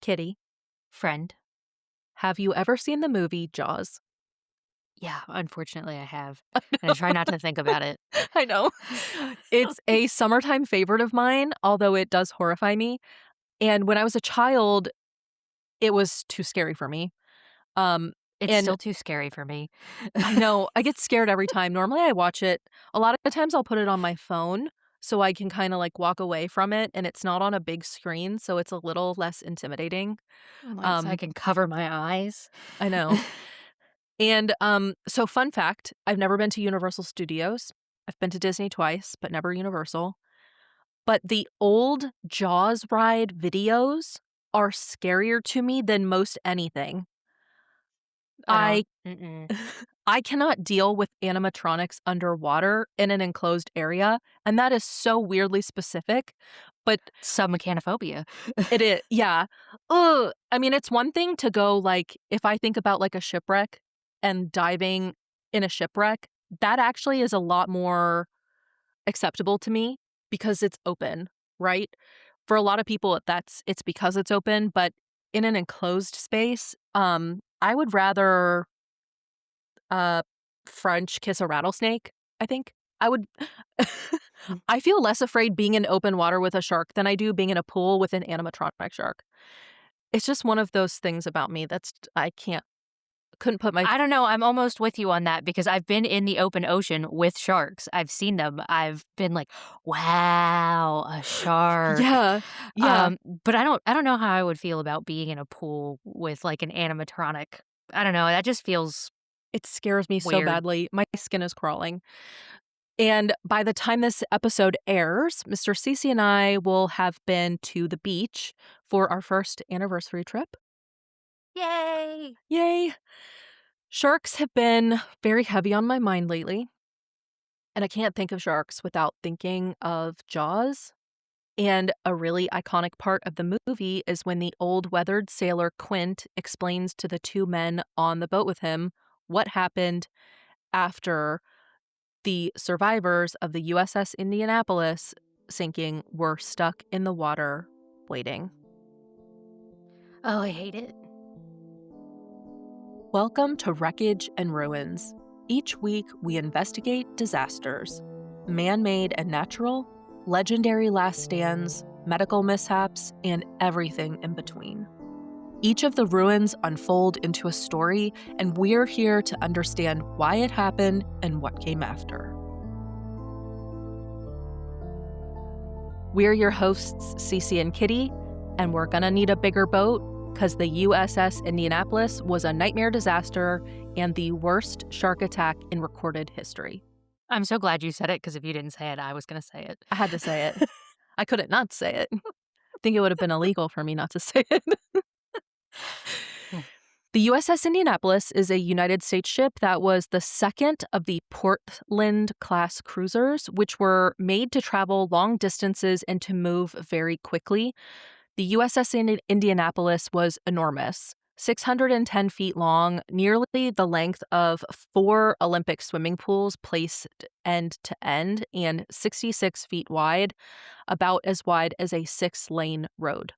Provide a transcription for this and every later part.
Kitty, Friend. have you ever seen the movie Jaws? Yeah, unfortunately, I have, and I try not to think about it. I know. It's a summertime favorite of mine, although it does horrify me. And when I was a child, it was too scary for me. Um, It's and still too scary for me. I know I get scared every time. Normally, I watch it. A lot of the times, I'll put it on my phone so I can kind of like walk away from it, and it's not on a big screen, so it's a little less intimidating. Like, so I Um, can cover my eyes. I know. And so fun fact: I've never been to Universal Studios. I've been to Disney twice, but never Universal. But the old Jaws ride videos are scarier to me than most anything. I I don't mm-mm. I cannot deal with animatronics underwater in an enclosed area, and that is so weirdly specific, but Submechanophobia. yeah. Ugh. I mean, it's one thing to go, like, if I think about, like, a shipwreck and diving in a shipwreck, that actually is a lot more acceptable to me because it's open, right? For a lot of people, it's because it's open, but in an enclosed space, I would rather, uh, French kiss a rattlesnake, I think. I would I feel less afraid being in open water with a shark than I do being in a pool with an animatronic shark. It's just one of those things about me that's I couldn't put my I don't know, I'm almost with you on that because I've been in the open ocean with sharks. I've seen them. I've been like, "Wow, a shark." Yeah. Yeah. But I don't know how I would feel about being in a pool with, like, an animatronic. I don't know, that just feels It scares me so weird. badly. My skin is crawling. And by the time this episode airs, Mr. Cece and I will have been to the beach for our first anniversary trip. Yay! Yay! Sharks have been very heavy on my mind lately, and I can't think of sharks without thinking of Jaws. And a really iconic part of the movie is when the old weathered sailor Quint explains to the two men on the boat with him what happened after the survivors of the USS Indianapolis sinking were stuck in the water waiting. Oh, I hate it. Welcome to Wreckage and Ruins. Each week, we investigate disasters, man made and natural, legendary last stands, medical mishaps, and everything in between. Each of the ruins unfold into a story, and we're here to understand why it happened and what came after. We're your hosts, Cece and Kitty, and we're gonna need a bigger boat because the USS Indianapolis was a nightmare disaster and the worst shark attack in recorded history. I'm so glad you said it because if you didn't say it, I was gonna say it. I had to say it. I couldn't not say it. I think it would have been illegal for me not to say it. Hmm. The USS Indianapolis is a United States ship that was the second of the Portland-class cruisers, which were made to travel long distances and to move very quickly. The USS Indianapolis was enormous, 610 feet long, nearly the length of 4 Olympic swimming pools placed end to end, and 66 feet wide, about as wide as a 6-lane road.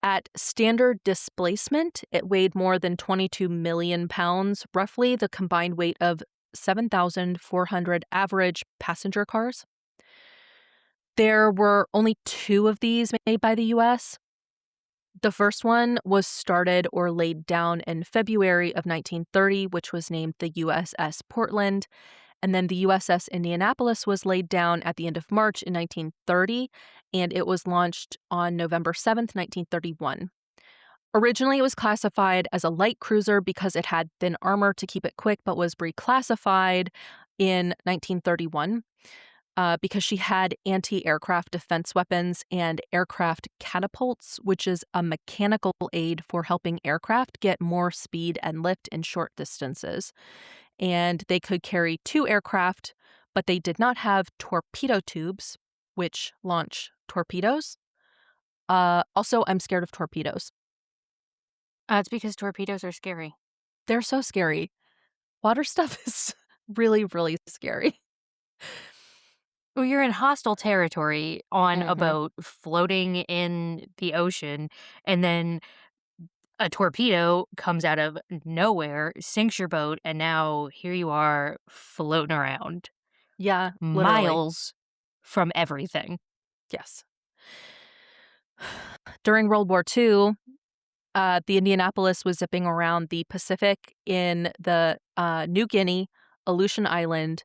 At standard displacement, it weighed more than 22 million pounds, roughly the combined weight of 7,400 average passenger cars. There were only 2 of these made by the U.S. The first one was started or laid down in February of 1930, which was named the USS Portland. And then the USS Indianapolis was laid down at the end of March in 1930, and it was launched on November 7th, 1931. Originally, it was classified as a light cruiser because it had thin armor to keep it quick, but was reclassified in 1931 because she had anti-aircraft defense weapons and aircraft catapults, which is a mechanical aid for helping aircraft get more speed and lift in short distances. And they could carry 2 aircraft, but they did not have torpedo tubes, which launch torpedoes. Also, I'm scared of torpedoes. It's because torpedoes are scary. They're so scary. Water stuff is really, really scary. Well, you're in hostile territory on a Mhm. boat floating in the ocean, and then a torpedo comes out of nowhere, sinks your boat, and now here you are floating around Yeah, literally. miles from everything. Yes. During World War II, the Indianapolis was zipping around the Pacific in the New Guinea, Aleutian Island,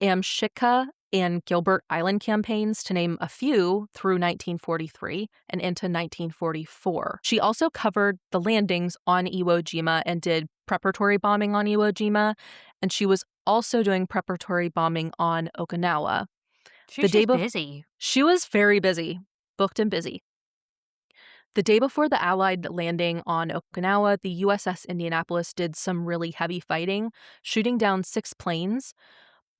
Amshika, and Gilbert Island campaigns, to name a few, through 1943 and into 1944. She also covered the landings on Iwo Jima and did preparatory bombing on Iwo Jima, and she was also doing preparatory bombing on Okinawa. The She's day just before, busy. she was very busy, booked and busy. The day before the Allied landing on Okinawa, the USS Indianapolis did some really heavy fighting, shooting down 6 planes.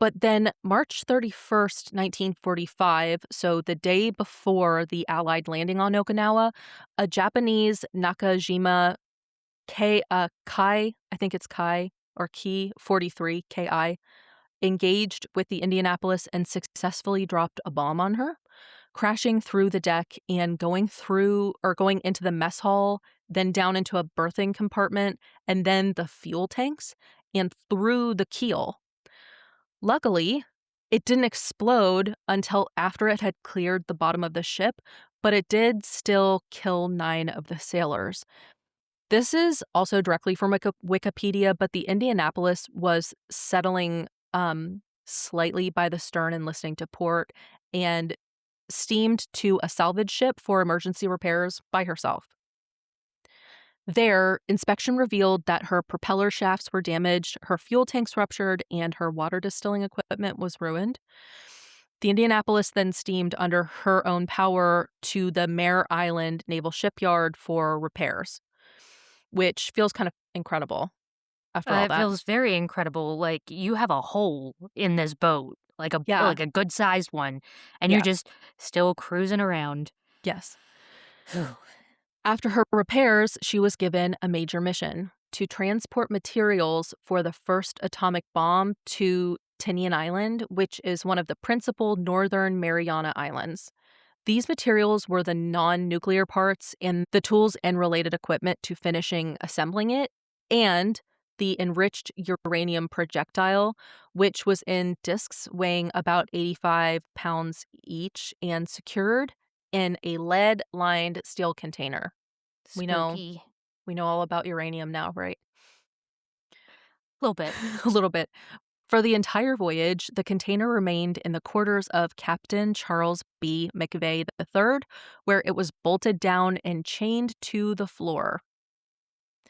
But then March 31st, 1945, so the day before the Allied landing on Okinawa, a Japanese Nakajima Kai, I think it's Kai or Ki 43 Ki, engaged with the Indianapolis and successfully dropped a bomb on her, crashing through the deck and going into the mess hall, then down into a berthing compartment, and then the fuel tanks, and through the keel. Luckily, it didn't explode until after it had cleared the bottom of the ship, but it did still kill 9 of the sailors. This is also directly from Wikipedia, but the Indianapolis was settling slightly by the stern and listening to port, and steamed to a salvage ship for emergency repairs by herself. There, inspection revealed that her propeller shafts were damaged, her fuel tanks ruptured, and her water distilling equipment was ruined. The Indianapolis then steamed under her own power to the Mare Island Naval Shipyard for repairs, which feels kind of incredible after all It that. feels very incredible. Like you have a hole in this boat, Yeah. like a good sized one, and you're Yeah. just still cruising around. Yes. After her repairs, she was given a major mission to transport materials for the first atomic bomb to Tinian Island, which is one of the principal northern Mariana Islands. These materials were the non nuclear parts and the tools and related equipment to finishing assembling it, and the enriched uranium projectile, which was in discs weighing about 85 pounds each and secured in a lead lined steel container. We know Spooky. we know all about uranium now, right? A little bit. A little bit. For the entire voyage, the container remained in the quarters of Captain Charles B. McVeigh III, where it was bolted down and chained to the floor.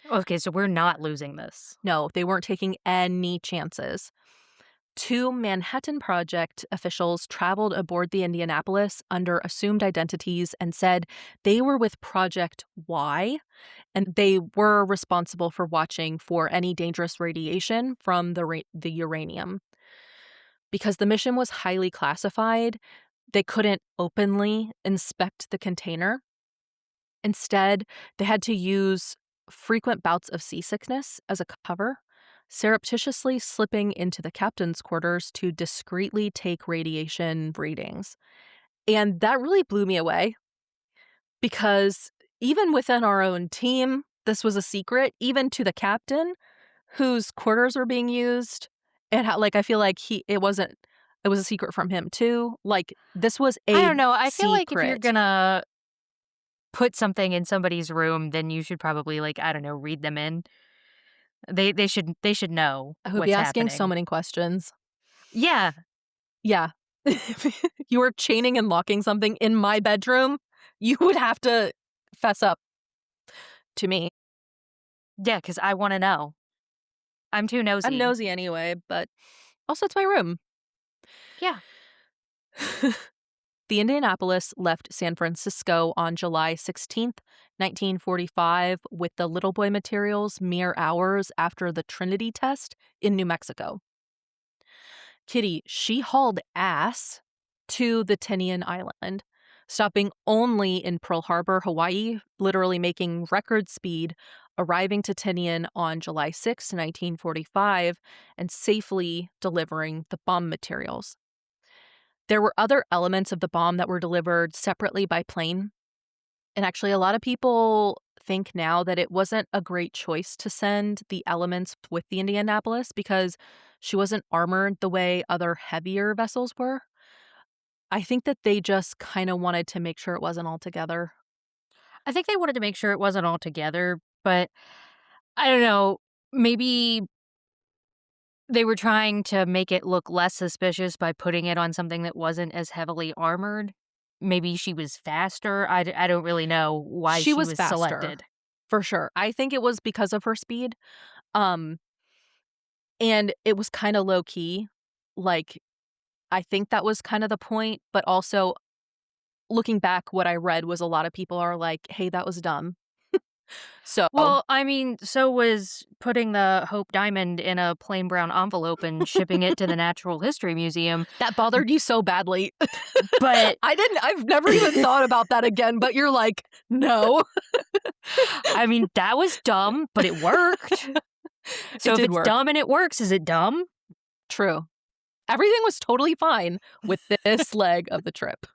Okay, so we're not losing this. No, they weren't taking any chances. 2 Manhattan Project officials traveled aboard the Indianapolis under assumed identities and said they were with Project Y, and they were responsible for watching for any dangerous radiation from the uranium. Because the mission was highly classified, they couldn't openly inspect the container. Instead, they had to use frequent bouts of seasickness as a cover, surreptitiously slipping into the captain's quarters to discreetly take radiation readings. And that really blew me away because even within our own team, this was a secret, even to the captain whose quarters were being used. Like, I feel like it was a secret from him too. Like, this was I a don't know. I feel like if you're secret. gonna put something in somebody's room, then you should probably like, I don't know, read them in. They should know I would be what's asking so happening. many questions. Yeah. Yeah. If you were chaining and locking something in my bedroom, you would have to fess up to me. Yeah, because I wanna know. I'm too I'm nosy. nosy anyway, but also it's my room. Yeah. The Indianapolis left San Francisco on July 16th, 1945, with the Little Boy materials mere hours after the Trinity test in New Mexico. Kitty, she hauled ass to the Tinian Island, stopping only in Pearl Harbor, Hawaii, literally making record speed, arriving to Tinian on July 6, 1945, and safely delivering the bomb materials. There were other elements of the bomb that were delivered separately by plane. And actually, a lot of people think now that it wasn't a great choice to send the elements with the Indianapolis because she wasn't armored the way other heavier vessels were. I think that they just kind of wanted to make sure it wasn't all together. I think they wanted to make sure it wasn't all together, but I don't know, maybe they were trying to make it look less suspicious by putting it on something that wasn't as heavily armored. Maybe she was faster. I don't really know why She she was was faster, selected. for sure. I think it was because of her speed. Um, and it was kind of low key. Like, I think that was kind of the point, but also looking back, what I read was a lot of people are like, "Hey, that was dumb." So, Well, I mean, so was putting the Hope Diamond in a plain brown envelope and shipping it to the Natural History Museum, that bothered you so badly. but I've never even thought about that again, but you're like, "No." I mean, that was dumb, but it worked. It So if did it's work. dumb and it works, is it dumb? True. Everything was totally fine with this leg of the trip.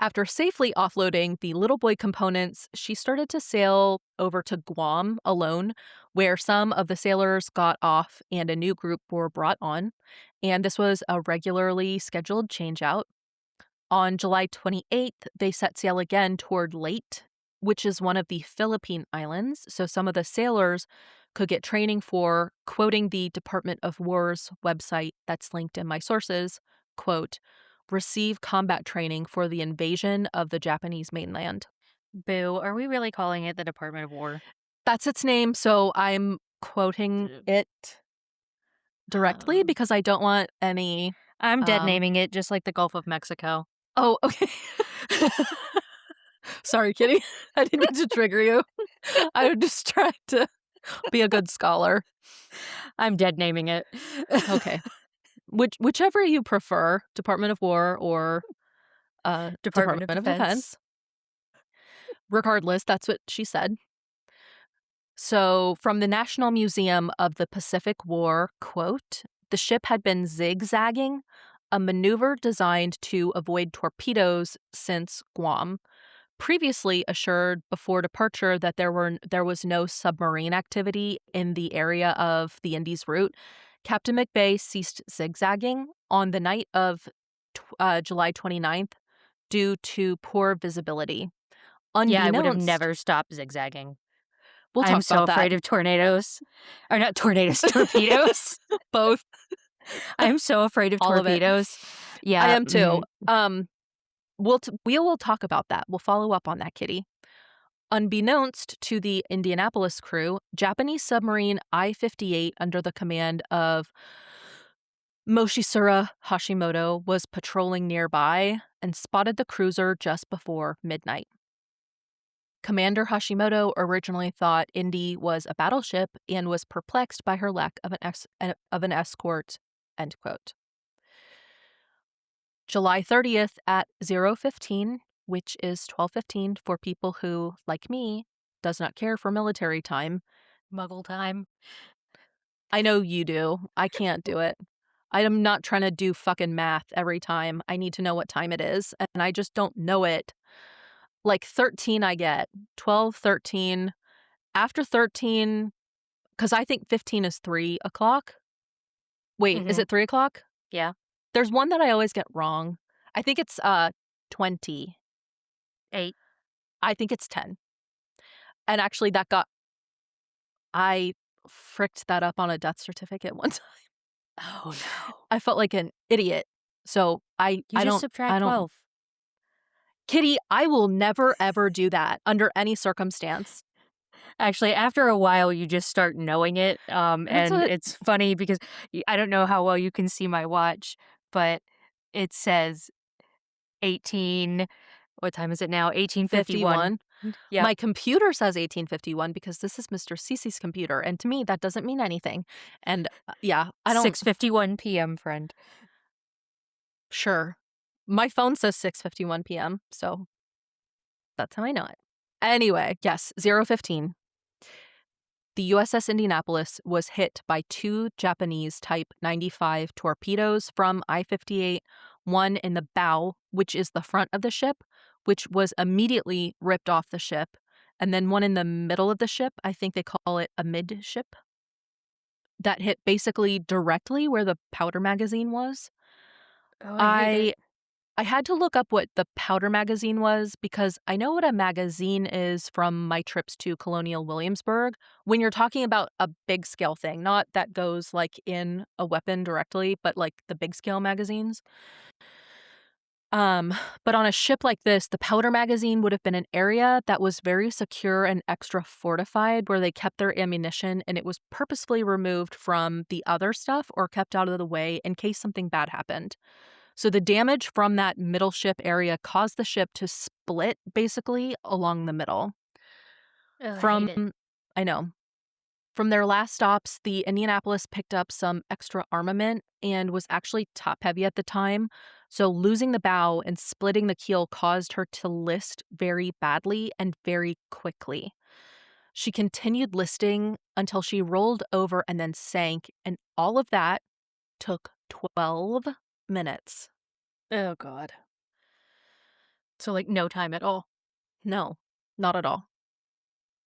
After safely offloading the little boy components, she started to sail over to Guam alone, where some of the sailors got off and a new group were brought on. And this was a regularly scheduled changeout. On July 28th, they set sail again toward Leyte, which is one of the Philippine islands. So some of the sailors could get training for, quoting the Department of War's website that's linked in my sources, quote, receive combat training for the invasion of the Japanese mainland. Boo, are we really calling it the Department of War? That's its name, so I'm quoting D- it directly Um, because I don't want any I'm dead um naming it just like the Gulf of Mexico. oh, okay. Sorry, Kitty. I didn't mean to trigger you. I was just trying to be a good scholar. I'm dead naming it. Okay. Whichever you prefer, Department of War or Department of Department of Defense. Defense. Regardless, that's what she said. So, from the National Museum of the Pacific War, quote, the ship had been zigzagging, a maneuver designed to avoid torpedoes since Guam. Previously assured before departure that there was no submarine activity in the area of the Indies route, Captain McVeigh ceased zigzagging on the night of July 29th due to poor visibility. Yeah, I would have Unbeknownst, never stopped zigzagging. we'll I'm talk so about that. afraid of tornadoes. Or not tornadoes, torpedoes. Both, I'm so afraid of all of it. torpedoes. I Yeah. am too. We will talk about that. We'll follow up on that, Kitty. Unbeknownst to the Indianapolis crew, Japanese submarine I-58 under the command of Moshisura Hashimoto was patrolling nearby and spotted the cruiser just before midnight. Commander Hashimoto originally thought Indy was a battleship and was perplexed by her lack of an escort. End quote. July 30th at 0:15, which is 12:15 for people who, like me, does not care for military time. Muggle time. I know you do. I can't do it. I am not trying to do fucking math every time. I need to know what time it is, and I just don't know it. Like 13 I get, 12, 13. After 13, because I think 15 is 3 o'clock. Wait, is Mhm. it 3 o'clock? Yeah. There's one that I always get wrong. I think it's 20. 8. I think it's 10. And actually I fricked that up on a death certificate one time. Oh, no. I felt like an idiot. So You just subtract I don't 12. Kitty, I will never ever do that under any circumstance. Actually, after a while, you just start knowing it, That's and what it's funny because I don't know how well you can see my watch, but it says 18 what time is it now? 18:51. 51. Yep, My computer says 1851 because this is Mr. Cece's computer, and to me that doesn't mean anything. And yeah, I don't 6:51 PM, friend. sure. My phone says 6:51 p.m., so that's how I know it. Anyway, yes, 0:15. The USS Indianapolis was hit by two Japanese Type 95 torpedoes from I 58, one in the bow, which is the front of the ship, which was immediately ripped off the ship, and then one in the middle of the ship. I think they call it a midship, that hit basically directly where the powder magazine was. Oh, I hate it. I I had to look up what the powder magazine was because I know what a magazine is from my trips to Colonial Williamsburg when you're talking about a big scale thing, not that goes like in a weapon directly, but like the big scale magazines. Um, but on a ship like this, the powder magazine would have been an area that was very secure and extra fortified where they kept their ammunition, and it was purposefully removed from the other stuff or kept out of the way in case something bad happened. So the damage from that middle ship area caused the ship to split basically along the middle. Oh, I hate From it. I know. From their last stops, the Indianapolis picked up some extra armament and was actually top heavy at the time. So losing the bow and splitting the keel caused her to list very badly and very quickly. She continued listing until she rolled over and then sank, and all of that took 12 minutes. Oh, God. So, like, no time at all. No, not at all.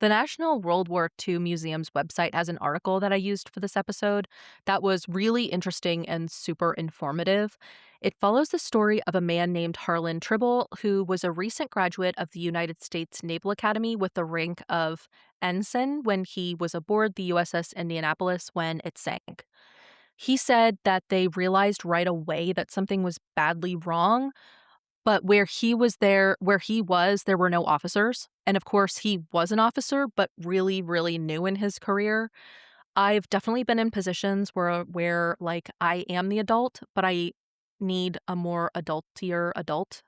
The National World War II Museum's website has an article that I used for this episode that was really interesting and super informative. It follows the story of a man named Harlan Tribble, who was a recent graduate of the United States Naval Academy with the rank of ensign when he was aboard the USS Indianapolis when it sank. He said that they realized right away that something was badly wrong, but where he was, there were no officers, and of course, he was an officer, but really, really new in his career. I've definitely been in positions where, like, I am the adult, but I need a more adultier adult.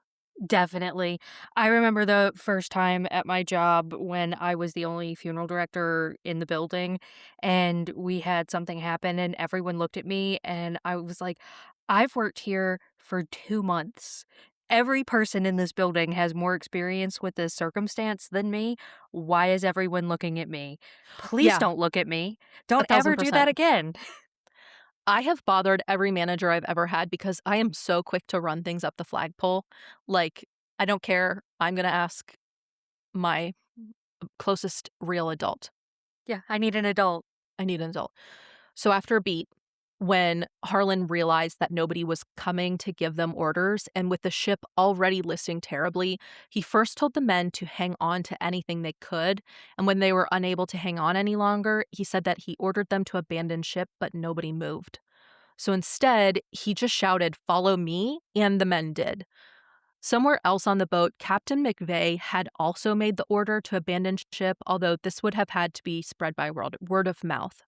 Definitely. I remember the first time at my job when I was the only funeral director in the building, and we had something happen, and everyone looked at me, and I was like, I've worked here for 2 months. Every person in this building has more experience with this circumstance than me. Why is everyone looking at me? Please Yeah, don't look at me. Don't ever do that 1,000%. again. I have bothered every manager I've ever had because I am so quick to run things up the flagpole. Like, I don't care. I'm gonna ask my closest real adult. Yeah, I need an adult. I need an adult. So after a beat, when Harlan realized that nobody was coming to give them orders, and with the ship already listing terribly, he first told the men to hang on to anything they could. And when they were unable to hang on any longer, he said that he ordered them to abandon ship, but nobody moved. So instead, he just shouted, "Follow me," and the men did. Somewhere else on the boat, Captain McVeigh had also made the order to abandon ship, although this would have had to be spread by word of mouth.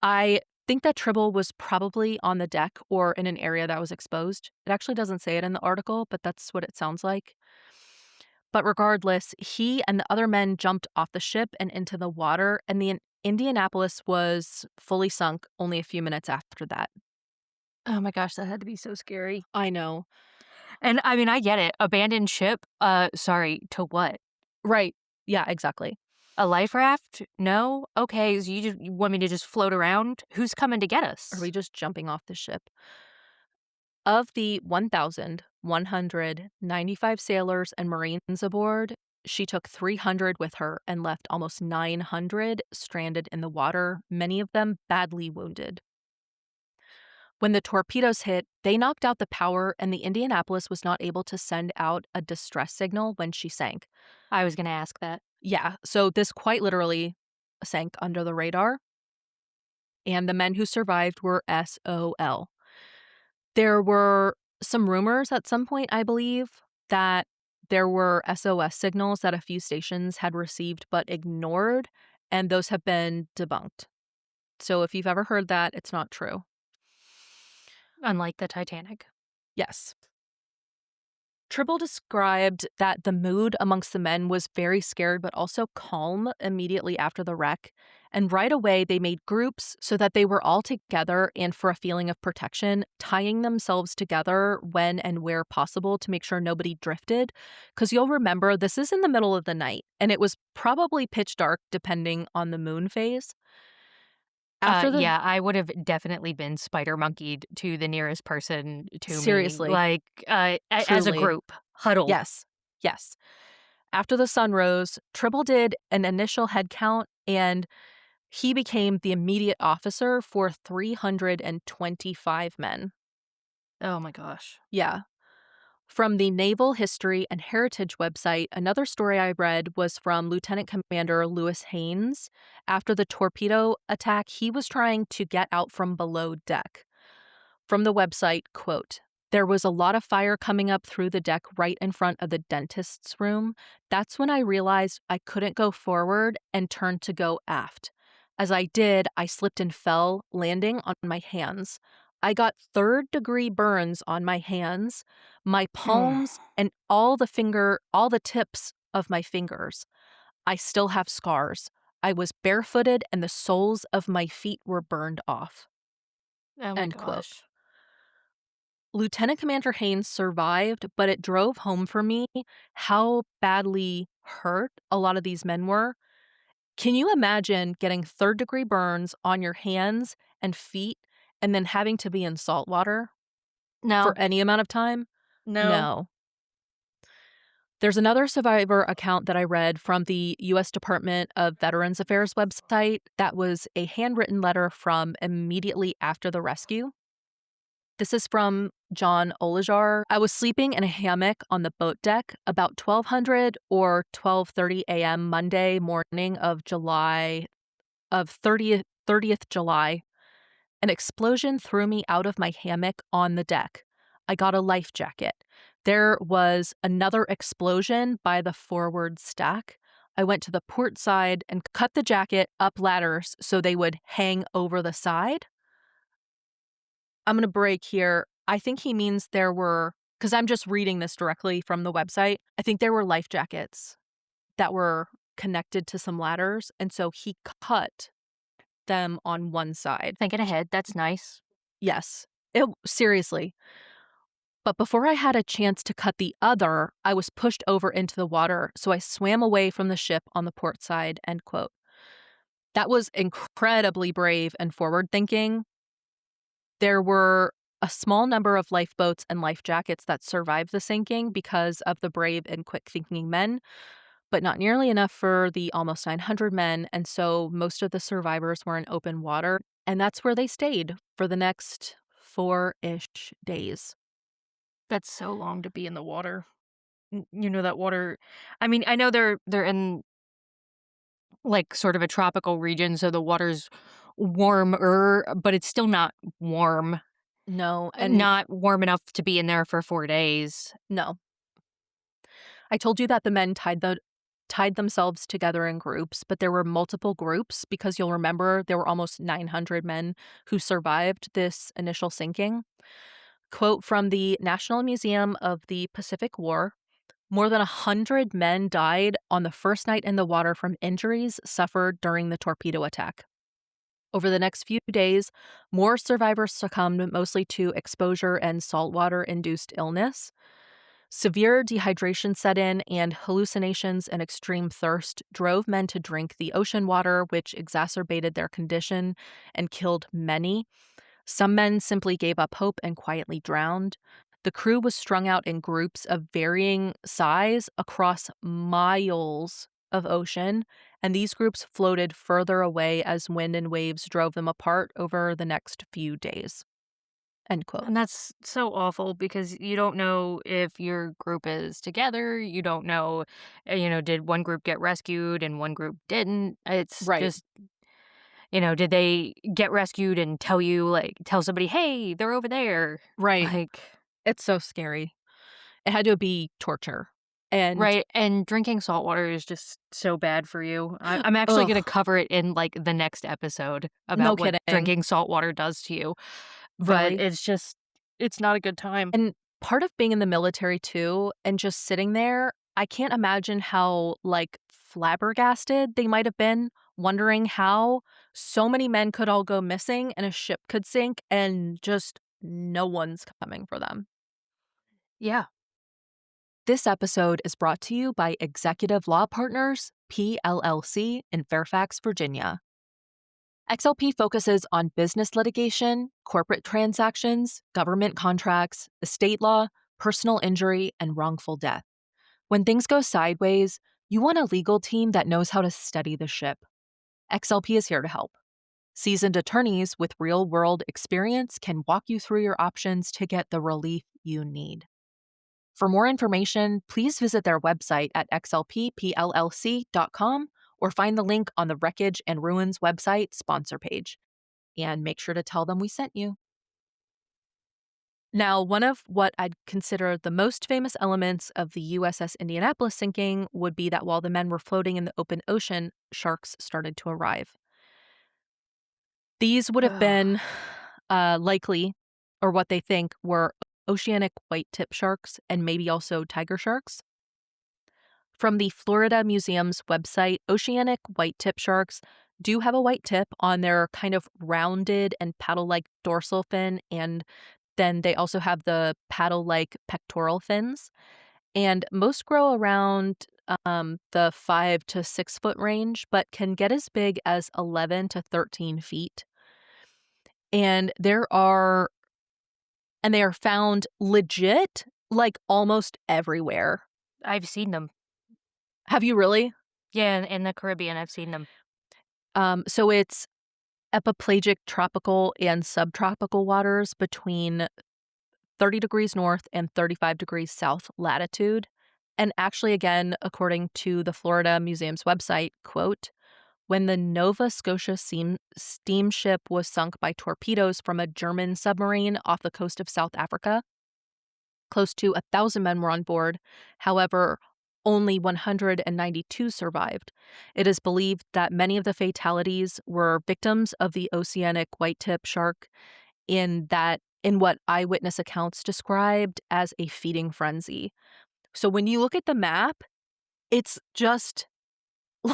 I think that Tribble was probably on the deck or in an area that was exposed. It actually doesn't say it in the article, but that's what it sounds like. But regardless, he and the other men jumped off the ship and into the water, and the Indianapolis was fully sunk only a few minutes after that. Oh my gosh, that had to be so scary. I know. And I mean, I get it. Abandoned ship? Sorry, to what? Right. Yeah, exactly. A life raft? No? Okay, so you want me to just float around? Who's coming to get Are us? we just jumping off the ship? Of the 1,195 sailors and Marines aboard, she took 300 with her and left almost 900 stranded in the water, many of them badly wounded. When the torpedoes hit, they knocked out the power, and the Indianapolis was not able to send out a distress signal when she sank. I was gonna ask that. Yeah, so this quite literally sank under the radar, and the men who survived were SOL. There were some rumors at some point, I believe, that there were SOS signals that a few stations had received but ignored, and those have been debunked. So if you've ever heard that, it's not true. Unlike the Titanic. Yes. Tribble described that the mood amongst the men was very scared but also calm immediately after the wreck, And right away, they made groups so that they were all together and for a feeling of protection, tying themselves together when and where possible to make sure nobody drifted. Because you'll remember, this is in the middle of the night, and it was probably pitch dark depending on the moon phase. After the Yeah, I would have definitely been spider monkeyed to the nearest person to me, Seriously, like, as a truly, group, huddled. yes, yes. After the sun rose, Tribble did an initial head count, and he became the immediate officer for 325 men. Oh my gosh. Yeah. From the Naval History and Heritage website, another story I read was from Lieutenant Commander Lewis Haynes. After the torpedo attack, he was trying to get out from below deck. From the website, quote, "There was a lot of fire coming up through the deck right in front of the dentist's room. That's when I realized I couldn't go forward and turned to go aft. As I did, I slipped and fell, landing on my hands. I got third-degree burns on my hands, my palms, and all the tips of my fingers. I still have scars. I was barefooted and the soles of my feet were burned off." Oh my End quote. gosh. Lieutenant Commander Haynes survived, but it drove home for me how badly hurt a lot of these men were. Can you imagine getting third-degree burns on your hands and feet and then having to be in salt water for No, any amount of time? no. No. There's another survivor account that I read from the U.S. Department of Veterans Affairs website that was a handwritten letter from immediately after the rescue. This is from John Olajar. "I was sleeping in a hammock on the boat deck about 1200 or 12:30 a.m. Monday morning of 30th July. An explosion threw me out of my hammock on the deck. I got a life jacket. There was another explosion by the forward stack. I went to the port side and cut the jacket up ladders so they would hang over the side." I'm going to break here. I think he means there were, because I'm just reading this directly from the website. I think there were life jackets that were connected to some ladders. And so he cut them on one side. Thinking ahead, that's nice. Yes. Seriously. But before I had a chance to cut the other, I was pushed over into the water. So I swam away from the ship on the port side. End quote. That was incredibly brave and forward thinking. There were a small number of lifeboats and life jackets that survived the sinking because of the brave and quick thinking men, but not nearly enough for the almost 900 men. And so most of the survivors were in open water. And that's where they stayed for the next 4-ish days. That's so long to be in the water. You know that water. I mean, I know they're in like sort of a tropical region, so the water's warmer, but it's still not warm. No, and Not warm enough to be in there for 4 days. no. I told you that the men tied themselves together in groups, but there were multiple groups because you'll remember there were almost 900 men who survived this initial sinking. Quote from the National Museum of the Pacific War: "More than 100 men died on the first night in the water from injuries suffered during the torpedo attack. Over the next few days, more survivors succumbed mostly to exposure and saltwater-induced illness. Severe dehydration set in, and hallucinations and extreme thirst drove men to drink the ocean water, which exacerbated their condition and killed many. Some men simply gave up hope and quietly drowned. The crew was strung out in groups of varying size across miles of ocean, and these groups floated further away as wind and waves drove them apart over the next few days." End quote. And that's so awful because you don't know if your group is together. You don't know, did one group get rescued and one group didn't? It's Right, just, did they get rescued and tell somebody, hey, they're over there? right. Like, It's so scary. It had to be torture. And right. And drinking salt water is just so bad for you. I'm actually going to ugh, cover it in like the next episode no about what kidding. drinking salt water does to you. But Really. it's not a good time. And part of being in the military too and just sitting there, I can't imagine how, like, flabbergasted they might have been, wondering how so many men could all go missing and a ship could sink and just no one's coming for them. Yeah. This episode is brought to you by Executive Law Partners, PLLC, in Fairfax, Virginia. XLP focuses on business litigation, corporate transactions, government contracts, estate law, personal injury, and wrongful death. When things go sideways, you want a legal team that knows how to steady the ship. XLP is here to help. Seasoned attorneys with real world experience can walk you through your options to get the relief you need. For more information, please visit their website at xlppllc.com or find the link on the Wreckage and Ruins website sponsor page. And make sure to tell them we sent you. Now, one of what I'd consider the most famous elements of the USS Indianapolis sinking would be that while the men were floating in the open ocean, sharks started to arrive. These would have Ugh. been likely, or what they think were oceanic white tip sharks and maybe also tiger sharks. From the Florida Museum's website, oceanic white tip sharks do have a white tip on their kind of rounded and paddle like dorsal fin, and then they also have the paddle like pectoral fins. And most grow around the 5 to 6 foot range, but can get as big as 11 to 13 feet. And they are found legit like almost everywhere. I've seen them. Have you really? Yeah, in the Caribbean, I've seen them. So it's epipelagic tropical and subtropical waters between 30 degrees north and 35 degrees south latitude. And actually, again, according to the Florida Museum's website, quote, when the Nova Scotia steamship was sunk by torpedoes from a German submarine off the coast of South Africa, close to 1,000 men were on board. However, only 192 survived. It is believed that many of the fatalities were victims of the oceanic white-tip shark in what eyewitness accounts described as a feeding frenzy. So when you look at the map, it's just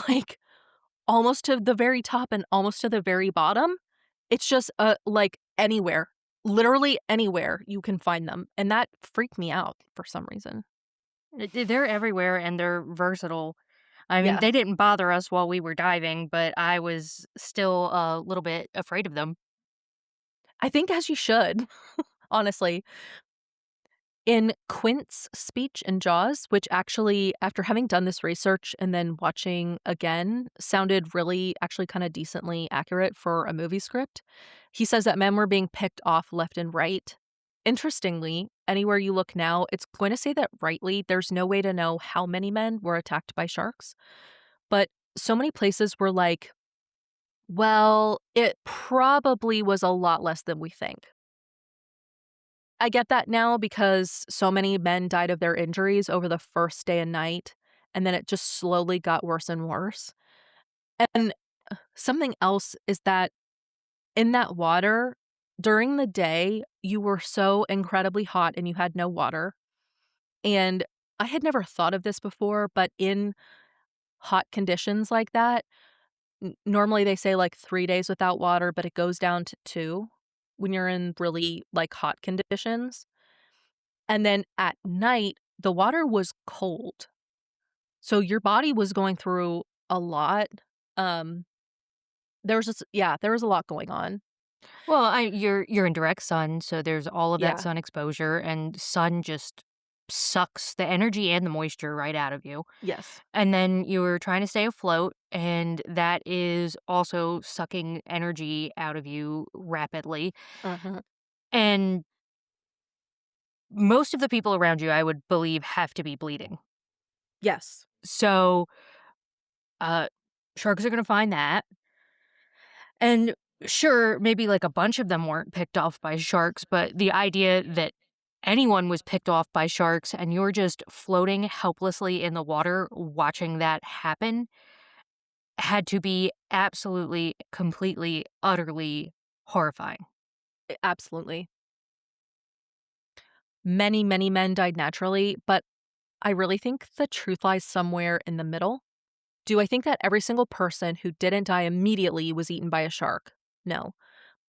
like almost to the very top and almost to the very bottom. It's just like anywhere, literally anywhere you can find them. And that freaked me out for some reason. They're everywhere and they're versatile. I mean, Yeah. they didn't bother us while we were diving, but I was still a little bit afraid of them. I think as you should, honestly. In Quint's speech in Jaws, which actually, after having done this research and then watching again, sounded really actually kind of decently accurate for a movie script, he says that men were being picked off left and right. Interestingly, anywhere you look now, it's going to say that rightly, there's no way to know how many men were attacked by sharks. But so many places were like, well, it probably was a lot less than we think. I get that now because so many men died of their injuries over the first day and night, and then it just slowly got worse and worse. And something else is that in that water, during the day, you were so incredibly hot and you had no water. And I had never thought of this before, but in hot conditions like that, normally they say like 3 days without water, but it goes down to two when you're in really like hot conditions. And then at night, the water was cold. So your body was going through a lot. Um, there was just there was a lot going on. Well, you're in direct sun, so there's all of that Yeah. sun exposure, and sun just sucks the energy and the moisture right out of you. Yes. And then you're trying to stay afloat, and that is also sucking energy out of you rapidly. Uh-huh. And most of the people around you, I would believe, have to be bleeding. Yes. So, uh, sharks are gonna find that. And sure, maybe like a bunch of them weren't picked off by sharks, but the idea that anyone was picked off by sharks and you're just floating helplessly in the water watching that happen had to be absolutely, completely, utterly horrifying. Absolutely. Many, many men died naturally, but I really think the truth lies somewhere in the middle. Do I think that every single person who didn't die immediately was eaten by a shark? No.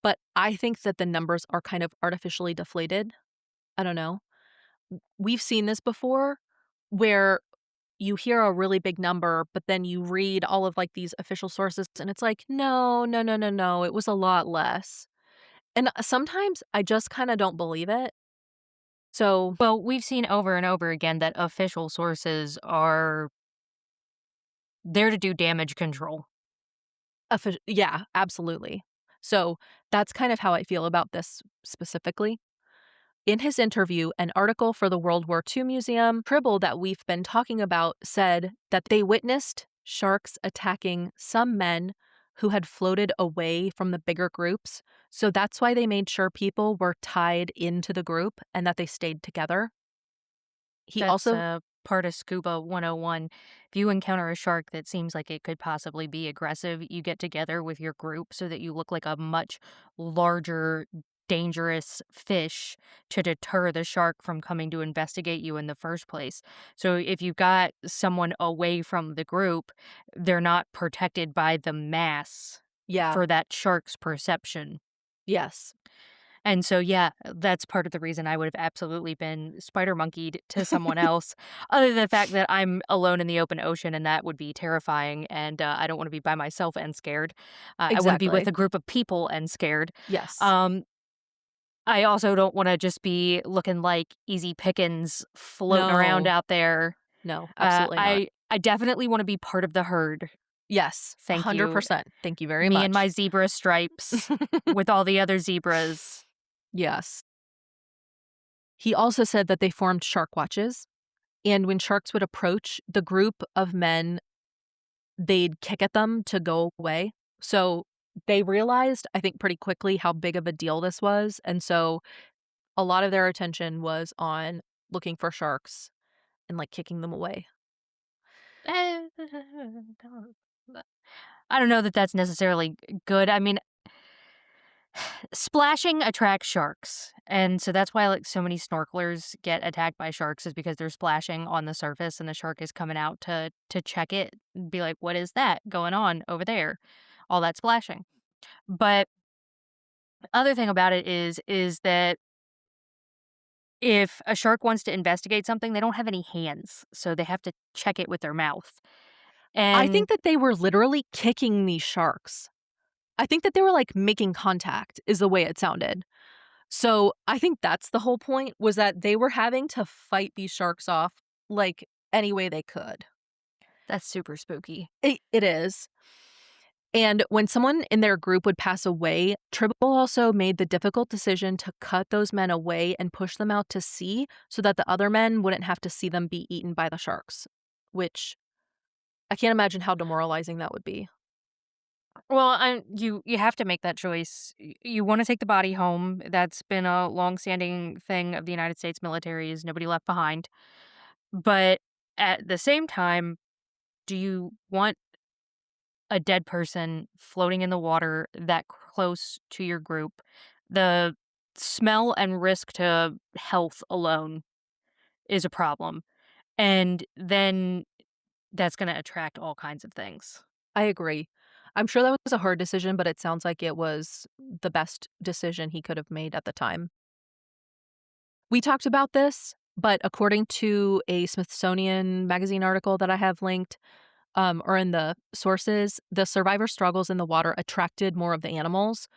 But I think that the numbers are kind of artificially deflated. I don't know. We've seen this before where you hear a really big number, but then you read all of like these official sources and it's like, no, no, no, no, no, it was a lot less. And sometimes I just kind of don't believe it. So, Well, we've seen over and over again that official sources are there to do damage control. yeah, absolutely. So that's kind of how I feel about this specifically. In his interview, an article for the World War II Museum, Tribble that we've been talking about said that they witnessed sharks attacking some men who had floated away from the bigger groups. So that's why they made sure people were tied into the group and that they stayed together. He That's also, a part of Scuba 101. If you encounter a shark that seems like it could possibly be aggressive, you get together with your group so that you look like a much larger, dangerous fish to deter the shark from coming to investigate you in the first place. So if you got someone away from the group, they're not protected by the mass yeah, for that shark's perception. yes. And so, yeah, that's part of the reason I would have absolutely been spider monkeyed to someone else, other than the fact that I'm alone in the open ocean and that would be terrifying. And I don't want to be by myself and scared. I want to be with Exactly. a group of people and scared. Yes. Um, I also don't want to just be looking like easy pickings floating around No, out there. no, absolutely not. I definitely want to be part of the herd. Yes, Thank you. 100%. Thank you very Me and my much. zebra stripes with all the other zebras. Yes. He also said that they formed shark watches, and when sharks would approach the group of men, they'd kick at them to go away. So they realized, I think, pretty quickly how big of a deal this was. And so a lot of their attention was on looking for sharks and like kicking them away. Eh, I don't know that that's necessarily good. I mean, splashing attracts sharks, and so that's why, like, so many snorkelers get attacked by sharks is because they're splashing on the surface, and the shark is coming out to check it and be like, "What is that going on over there?" All that splashing. But the other thing about it is that if a shark wants to investigate something, they don't have any hands, so they have to check it with their mouth. I And think that they were literally kicking these sharks. I think that they were like making contact, is the way it sounded. So I think that's the whole point was that they were having to fight these sharks off like any way they could. that's super spooky. It is. And when someone in their group would pass away, Tribble also made the difficult decision to cut those men away and push them out to sea so that the other men wouldn't have to see them be eaten by the sharks, which I can't imagine how demoralizing that would be. Well, you have to make that choice. You want to take the body home. That's been a long-standing thing of the United States military is nobody left behind. But at the same time, do you want a dead person floating in the water that close to your group? The smell and risk to health alone is a problem. And then that's going to attract all kinds of things. I agree. I'm sure that was a hard decision, but it sounds like it was the best decision he could have made at the time. We talked about this, but according to a Smithsonian Magazine article that I have linked, or in the sources, the survivor struggles in the water attracted more of the animals,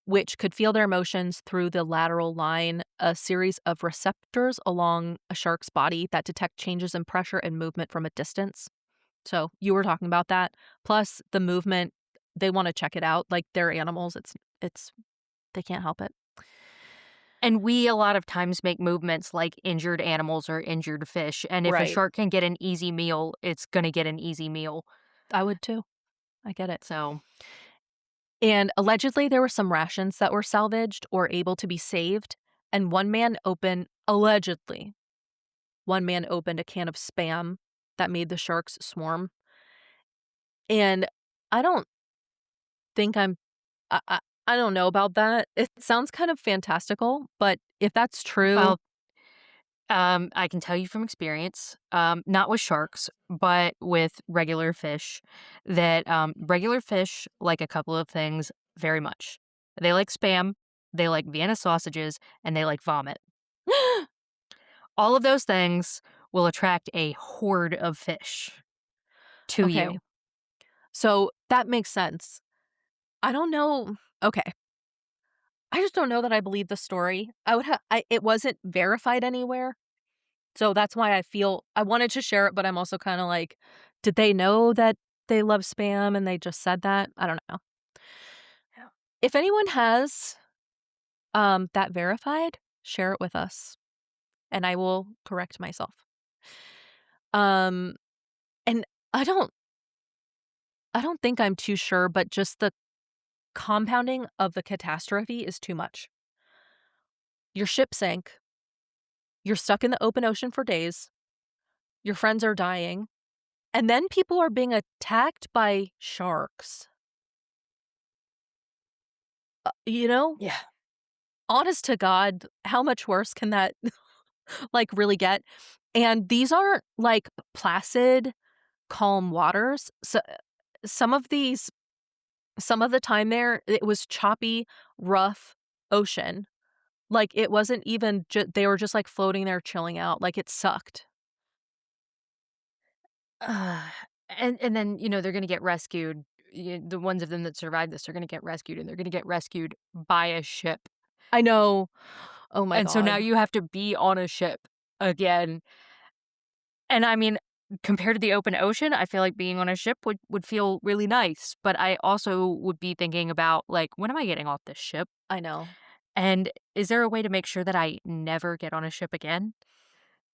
which could feel their emotions through the lateral line, a series of receptors along a shark's body that detect changes in pressure and movement from a distance. So you were talking about that. Plus the movement, they want to check it out. Like they're animals. It's they can't help it. And we a lot of times make movements like injured animals or injured fish, and if a Right. shark can get an easy meal, it's gonna get an easy meal. I would too. I get it. So, And allegedly, there were some rations that were salvaged or able to be saved. And one man opened a can of Spam that made the sharks swarm. And I don't think I, I, I don't know about that. It sounds kind of fantastical, but if that's true, well, I can tell you from experience, not with sharks, but with regular fish, that regular fish like a couple of things very much. They like Spam, they like Vienna sausages, and they like vomit. All of those things will attract a horde of fish to Okay. you. So that makes sense. I don't know. Okay. I just don't know that I believe the story. It wasn't verified anywhere. So that's why I wanted to share it, but I'm also kind of like, did they know that they love spam and they just said that? I don't know. Yeah. If anyone has that verified, share it with us and I will correct myself. Um and I don't I don't think I'm too sure, but just the compounding of the catastrophe is too much. Your ship sank. You're stuck in the open ocean for days. Your friends are dying. And then people are being attacked by sharks. You know, Yeah. honest to God, how much worse can that like really get? And these aren't like placid, calm waters. So some of these, some of the time there, it was choppy, rough ocean. Like it wasn't even, they were just like floating there, chilling out. Like it sucked. Uh, and then, they're gonna get rescued. The ones of them that survived this are gonna get rescued, and they're gonna get rescued by a ship. I know. Oh my And so now God. you have to be on a ship again. And I mean, compared to the open ocean, I feel like being on a ship would feel really nice. But I also would be thinking about, like, when am I getting off this ship? I know. And is there a way to make sure that I never get on a ship again?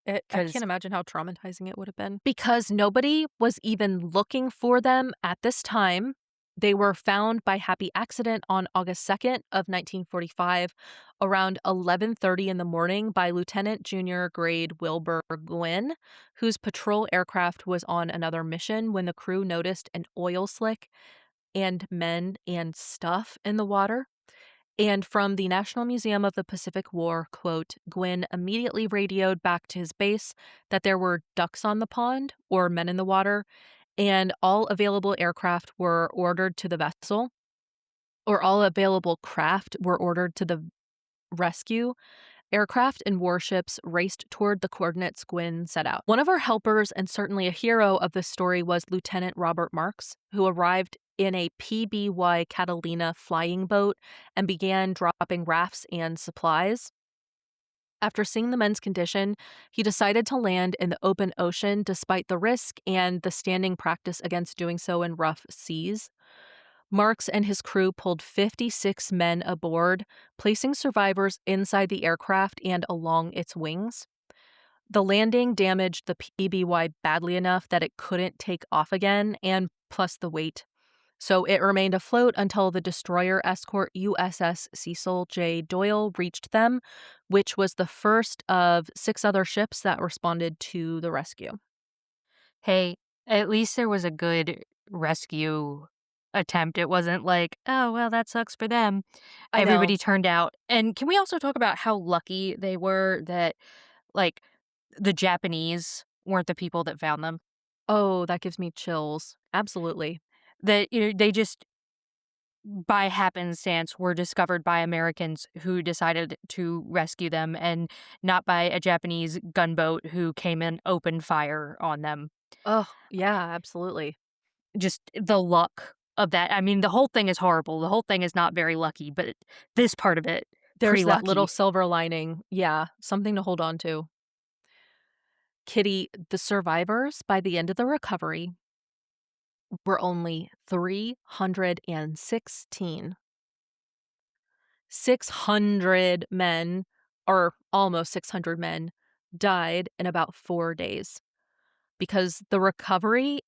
I Because can't imagine how traumatizing it would have been. Because nobody was even looking for them at this time. They were found by happy accident on August 2nd of 1945 around 11:30 in the morning by Lieutenant Junior Grade Wilbur Gwynn, whose patrol aircraft was on another mission when the crew noticed an oil slick and men and stuff in the water. And from the National Museum of the Pacific War, quote, Gwynn immediately radioed back to his base that there were ducks on the pond or men in the water, and all available aircraft were ordered to the vessel, or all available craft were ordered to the rescue. Aircraft and warships raced toward the coordinates Gwynn set out. One of our helpers, and certainly a hero of this story, was Lieutenant Robert Marks, who arrived in a PBY Catalina flying boat and began dropping rafts and supplies. After seeing the men's condition, he decided to land in the open ocean despite the risk and the standing practice against doing so in rough seas. Marks and his crew pulled 56 men aboard, placing survivors inside the aircraft and along its wings. The landing damaged the PBY badly enough that it couldn't take off again, and plus the weight. So it remained afloat until the destroyer escort USS Cecil J. Doyle reached them, which was the first of 6 other ships that responded to the rescue. hey, at least there was a good rescue attempt. It wasn't like, "Oh, well, that sucks for them." I know. Everybody turned out. And can we also talk about how lucky they were that, like, the Japanese weren't the people that found them? Oh, that gives me chills. Absolutely. That, they just, by happenstance, were discovered by Americans who decided to rescue them and not by a Japanese gunboat who came and opened fire on them. Oh, yeah, absolutely. Just the luck of that. I mean, the whole thing is horrible. The whole thing is not very lucky, but this part of it, There's pretty that little lucky. silver lining. Yeah, something to hold on to. Kitty, the survivors by the end of the recovery were only 316. 600 men, or almost 600 men, died in about 4 days because the recovery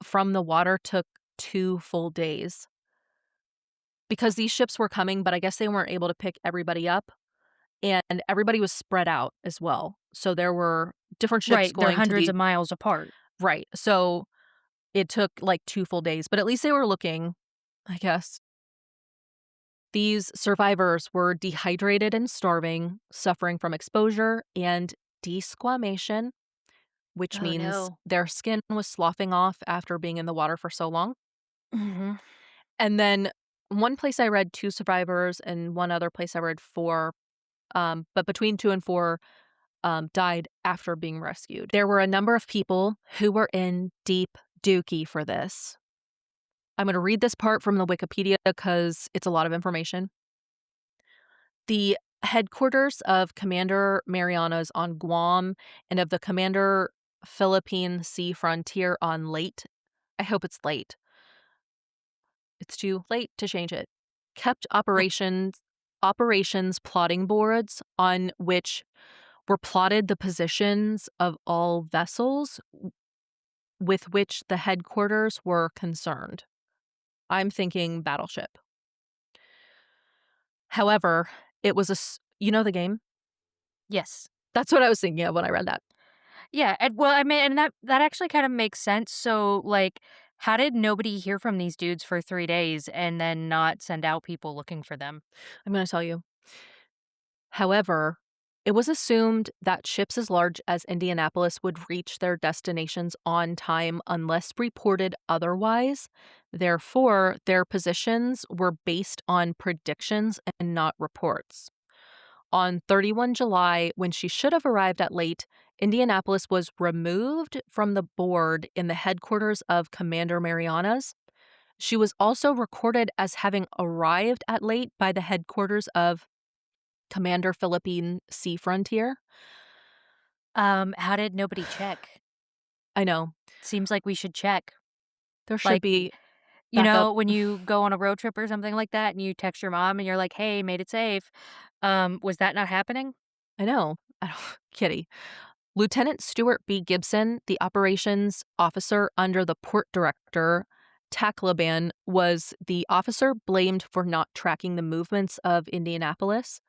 from the water took 2 full days. Because these ships were coming, but I guess they weren't able to pick everybody up, and everybody was spread out as well. So there were different ships Right, they're going to hundreds the of miles apart. right. So it took like 2 full days, but at least they were looking, I guess. These survivors were dehydrated and starving, suffering from exposure and desquamation, which Oh, means no. their skin was sloughing off after being in the water for so long. Mhm. And then one place I read 2 survivors, and one other place I read 4, but between 2 and 4, died after being rescued. There were a number of people who were in deep dookie for this. I'm gonna read this part from the Wikipedia because it's a lot of information. The headquarters of Commander Marianas on Guam and of the Commander Philippine Sea Frontier on Leyte, I hope it's late. It's too late to change it. Kept operations plotting boards on which were plotted the positions of all vessels with which the headquarters were concerned. I'm thinking battleship. However, it was you know the game? Yes. That's what I was thinking of when I read that. Yeah, and well, I mean, and that actually kind of makes sense. So, like, how did nobody hear from these dudes for 3 days and then not send out people looking for them? I'm gonna tell you. However, it was assumed that ships as large as Indianapolis would reach their destinations on time unless reported otherwise. Therefore, their positions were based on predictions and not reports. On 31 July, when she should have arrived at Leyte, Indianapolis was removed from the board in the headquarters of Commander Marianas. She was also recorded as having arrived at Leyte by the headquarters of Commander Philippine Sea Frontier. How did nobody check? I know. Seems like we should check. There should Like, be you backup. know, when you go on a road trip or something like that and you text your mom and you're like, "Hey, made it safe." Was that not happening? I know. I don't kitty. Lieutenant Stuart B. Gibson, the operations officer under the port director, Tacloban, was the officer blamed for not tracking the movements of Indianapolis.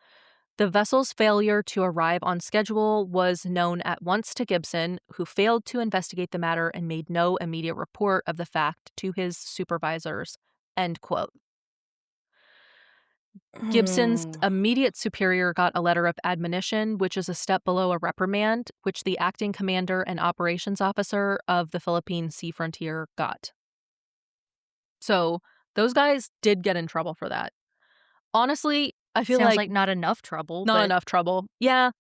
The vessel's failure to arrive on schedule was known at once to Gibson, who failed to investigate the matter and made no immediate report of the fact to his supervisors. End quote. Gibson's Hmm. immediate superior got a letter of admonition, which is a step below a reprimand, which the acting commander and operations officer of the Philippine Sea Frontier got. So those guys did get in trouble for that. Honestly, I feel Sounds like like not enough trouble, not but enough trouble. Yeah,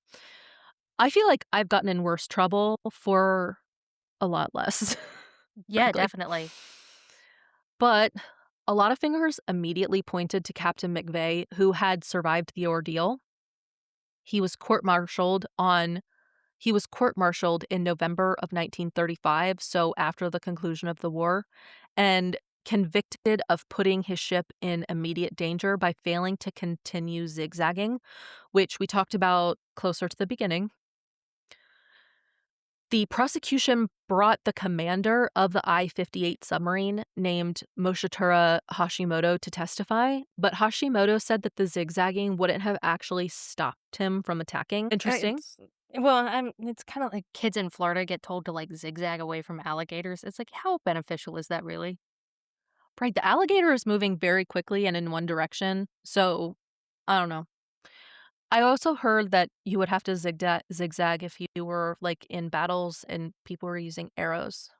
I feel like I've gotten in worse trouble for a lot less, yeah, frankly. definitely. But a lot of fingers immediately pointed to Captain McVeigh, who had survived the ordeal. He was court-martialed on He was court-martialed in November of 1935, so after the conclusion of the war, and convicted of putting his ship in immediate danger by failing to continue zigzagging, which we talked about closer to the beginning. The prosecution brought the commander of the I-58 submarine, named Moshitura Hashimoto, to testify, but Hashimoto said that the zigzagging wouldn't have actually stopped him from attacking. Interesting. It's well, it's kinda like kids in Florida get told to, like, zigzag away from alligators. It's like, how beneficial is that really? Right, the alligator is moving very quickly and in one direction, so I don't know. I also heard that you would have to zigzag if you were, like, in battles and people were using arrows.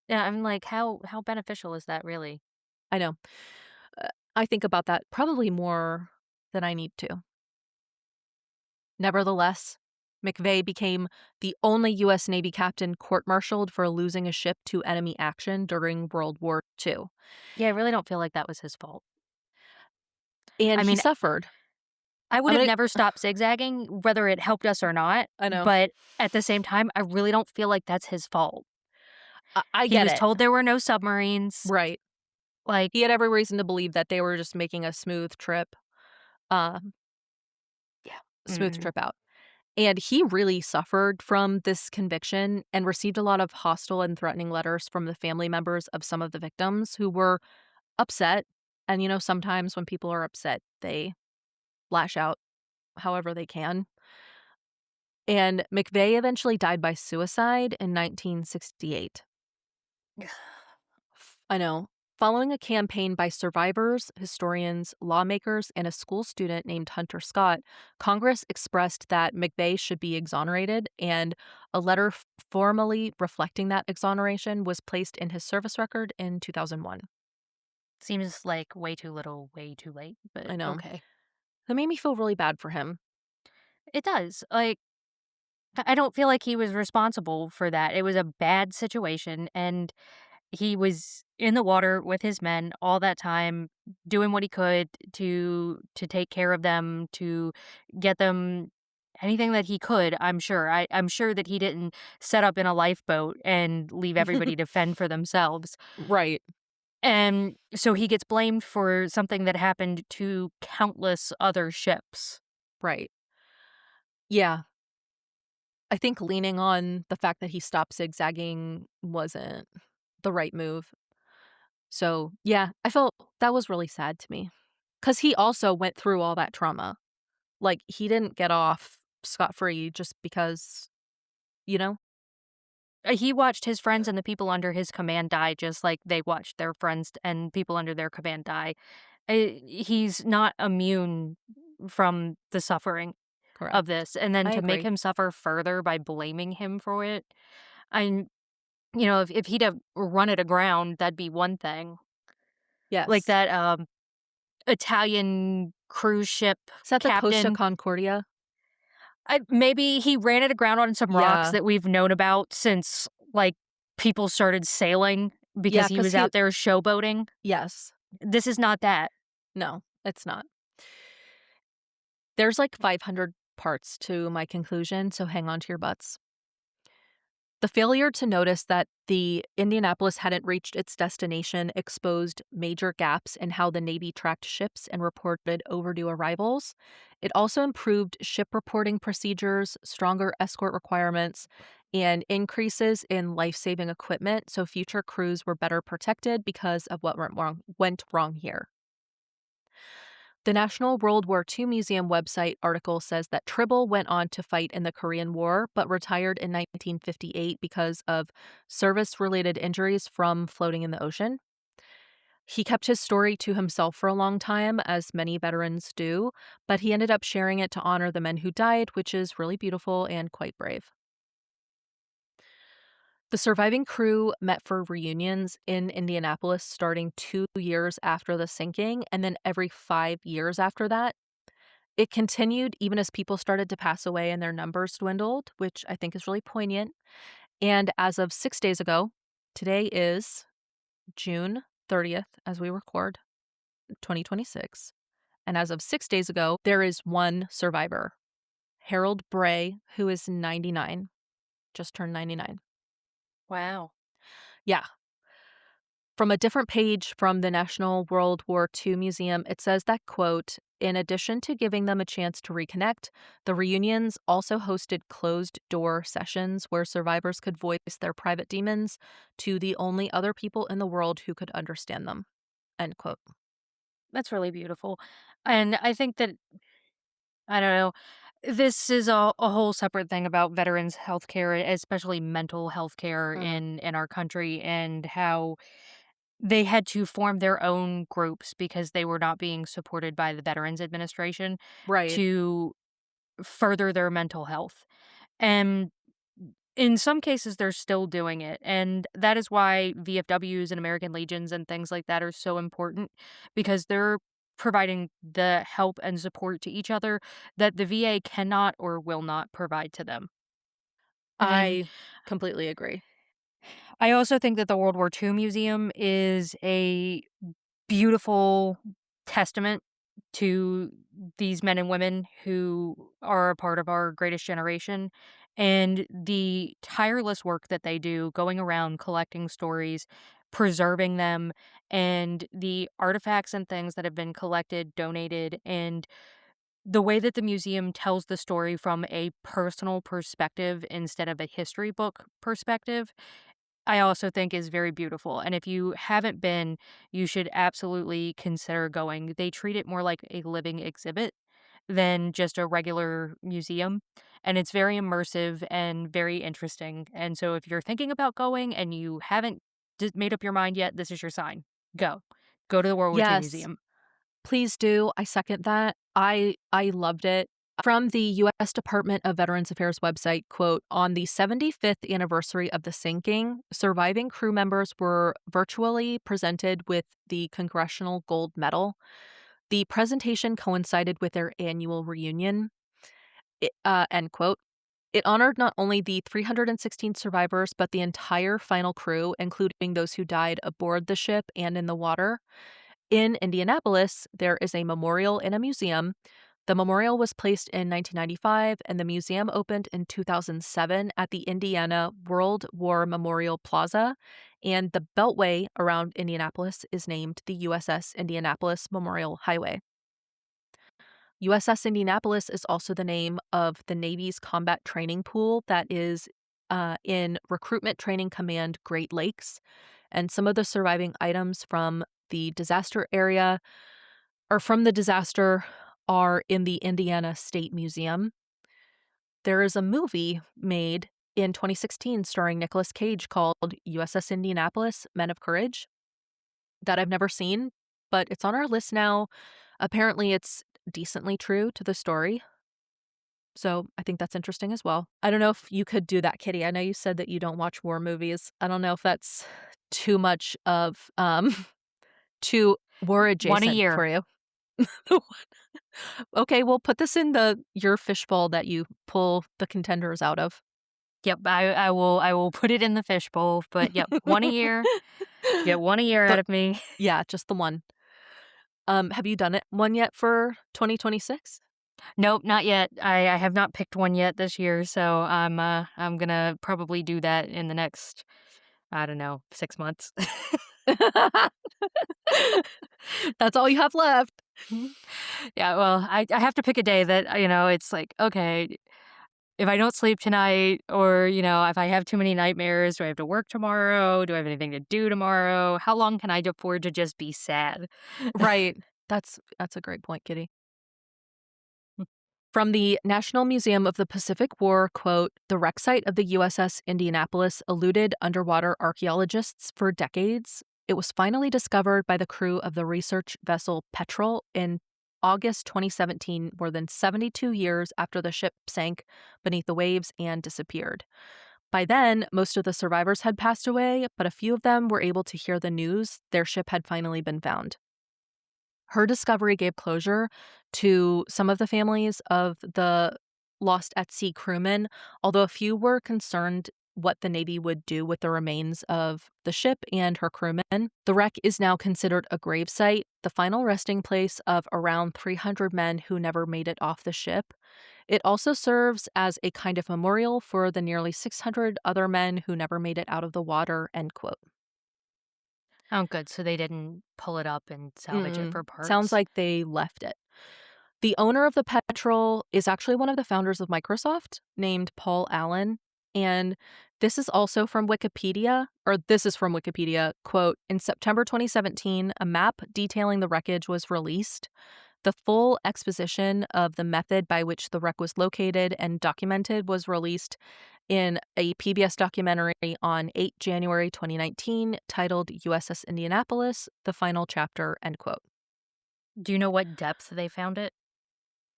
Yeah, I'm like, how beneficial is that really? I know. I think about that probably more than I need to. Nevertheless, McVeigh became the only U.S. Navy captain court-martialed for losing a ship to enemy action during World War II, Yeah, I really don't feel like that was his fault. and I he mean, suffered. I would I'm have gonna never stopped zigzagging, whether it helped us or not, I know. but at the same time, I really don't feel like that's his fault. I He get was it. told there were no submarines, Right. like He had every reason to believe that they were just making a um, yeah. smooth Mhm. trip out. And he really suffered from this conviction and received a lot of hostile and threatening letters from the family members of some of the victims who were upset. And, sometimes when people are upset, they lash out however they can. And McVeigh eventually died by suicide in 1968. I know. Following a campaign by survivors, historians, lawmakers, and a school student named Hunter Scott, Congress expressed that McVeigh should be exonerated, and a letter formally reflecting that exoneration was placed in his service record in 2001. Seems like way too little, way too late, but I know. okay. That made me feel really bad for him. It does. Like, I don't feel like he was responsible for that. It was a bad situation, and he was in the water with his men all that time, doing what he could to take care of them, to get them anything that he could, I'm sure. I'm sure that he didn't set up in a lifeboat and leave everybody to fend for themselves. Right, And so he gets blamed for something that happened to countless other ships. right. Yeah, I think leaning on the fact that he stopped zigzagging wasn't the right move. So, yeah, I felt that was really sad to me because he also went through all that trauma. Like, he didn't get off scot-free just because, you know? He watched his friends and the people under his command die just like they watched their friends and people under their command die. He's not immune from the suffering of Correct. this, and then I to make agree. him suffer further by blaming him for it, I'm if he'd have run it aground, that'd be one thing. Like Yes. that, Italian cruise ship Is that the Costa captain. Concordia? Maybe he ran it aground on some rocks Yeah. that we've known about since, like, people started sailing because Yeah, he because was he out there showboating. yes. This is not that. No, it's not. There's, like, 500 parts to my conclusion, so hang on to your butts. The failure to notice that the Indianapolis hadn't reached its destination exposed major gaps in how the Navy tracked ships and reported overdue arrivals. It also improved ship reporting procedures, stronger escort requirements, and increases in life saving equipment so future crews were better protected because of what went wrong here. The National World War II Museum website article says that Tribble went on to fight in the Korean War, but retired in 1958 because of service related injuries from floating in the ocean. He kept his story to himself for a long time, as many veterans do, but he ended up sharing it to honor the men who died, which is really beautiful and quite brave. The surviving crew met for reunions in Indianapolis starting 2 years after the sinking, and then every 5 years after that. It continued even as people started to pass away and their numbers dwindled, which I think is really poignant. And as of 6 days ago, today is June 30th, as we record, 2026. And as of 6 days ago, there is one survivor, Harold Bray, who is 99, just turned 99. Wow. Yeah. From a different page from the National World War II Museum, it says that, quote, in addition to giving them a chance to reconnect, the reunions also hosted closed door sessions where survivors could voice their private demons to the only other people in the world who could understand them, end quote. That's really beautiful. And I think that I don't know, this is a whole separate thing about veterans healthcare, especially mental health care Mm, in our country, and how they had to form their own groups because they were not being supported by the Veterans Administration right. to further their mental health. And in some cases, they're still doing it. And that is why VFWs and American Legions and things like that are so important because they're providing the help and support to each other that the VA cannot or will not provide to them. And I completely agree. I also think that the World War II Museum is a beautiful testament to these men and women who are a part of our greatest generation and the tireless work that they do going around collecting stories, preserving them, and the artifacts and things that have been collected, donated, and the way that the museum tells the story from a personal perspective instead of a history book perspective I also think is very beautiful, and if you haven't been, you should absolutely consider going. They treat it more like a living exhibit than just a regular museum, and it's very immersive and very interesting, and so if you're thinking about going and you haven't made up your mind yet, this is your sign. Go. Go to the World War II Yes, museum. please do. I second that. I loved it. From the US Department of Veterans Affairs website, quote, on the 75th anniversary of the sinking, surviving crew members were virtually presented with the Congressional Gold Medal. The presentation coincided with their annual reunion. End quote. It honored not only the 316 survivors, but the entire final crew, including those who died aboard the ship and in the water. In Indianapolis, there is a memorial in a museum. The memorial was placed in 1995, and the museum opened in 2007 at the Indiana World War Memorial Plaza. And the beltway around Indianapolis is named the USS Indianapolis Memorial Highway. USS Indianapolis is also the name of the Navy's combat training pool that is in Recruitment Training Command Great Lakes. And some of the surviving items from the disaster area or from the disaster are in the Indiana State Museum. There is a movie made in 2016 starring Nicolas Cage called USS Indianapolis Men of Courage that I've never seen, but it's on our list now. Apparently, it's decently true to the story. So I think that's interesting as well. I don't know if you could do that, Kitty. I know you said that you don't watch war movies. I don't know if that's too much of too war One a adjacent year. for you. Okay, well put this in the your fishbowl that you pull the contenders out of. Yep, I will put it in the fishbowl, but yep, one a year. Get one a year out The of me. yeah, just the one. Have you done it one yet for 2026? Nope, not yet. I have not picked one yet this year, so I'm gonna probably do that in the next, I don't know, 6 months. That's all you have left. Yeah, well, I have to pick a day that, it's like, okay, if I don't sleep tonight or, if I have too many nightmares, do I have to work tomorrow? Do I have anything to do tomorrow? How long can I afford to just be sad? Right. That's a great point, Kitty. From the National Museum of the Pacific War, quote, the wreck site of the USS Indianapolis eluded underwater archaeologists for decades. It was finally discovered by the crew of the research vessel Petrel in August 2017, more than 72 years after the ship sank beneath the waves and disappeared. By then, most of the survivors had passed away, but a few of them were able to hear the news their ship had finally been found. Her discovery gave closure to some of the families of the lost at sea crewmen, although a few were concerned what the Navy would do with the remains of the ship and her crewmen. The wreck is now considered a gravesite, the final resting place of around 300 men who never made it off the ship. It also serves as a kind of memorial for the nearly 600 other men who never made it out of the water, end quote. Oh, good. So they didn't pull it up and salvage it Mm-mm. for Sounds parts. like they left it. The owner of the Petrel is actually one of the founders of Microsoft, named Paul Allen. And this is also from Wikipedia, or this is from Wikipedia. Quote, in September 2017, a map detailing the wreckage was released. The full exposition of the method by which the wreck was located and documented was released in a PBS documentary on 8 January 2019 titled USS Indianapolis, The Final Chapter, end quote. Do you know what depth they found it?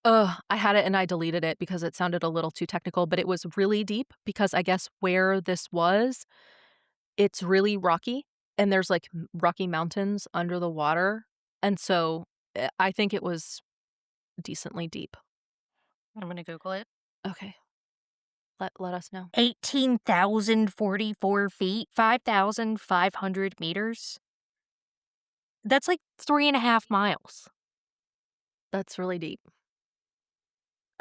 Ugh, I had it and I deleted it because it sounded a little too technical, but it was really deep because I guess where this was, it's really rocky and there's like rocky mountains under the water. And so I think it was decently deep. I'm gonna Google it. Okay, let us know. 18,044 feet, 5,500 meters. That's like 3.5 miles. That's really deep.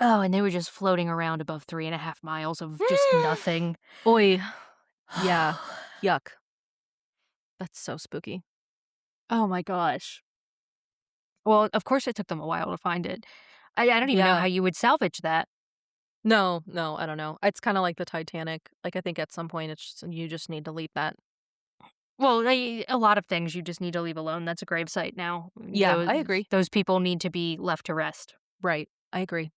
Oh, and they were just floating around above 3.5 miles of just nothing. Oy, yeah, yuck. That's so spooky. Oh my gosh. Well, of course it took them a while to find it. I don't even know Yeah. how you would salvage that. No, I don't know. It's kind of like the Titanic. Like I think at some point it's just, you just need to leave that. Well, a lot of things you just need to leave alone. That's a gravesite now. Yeah, Those I agree. those people need to be left to rest. Right. I agree.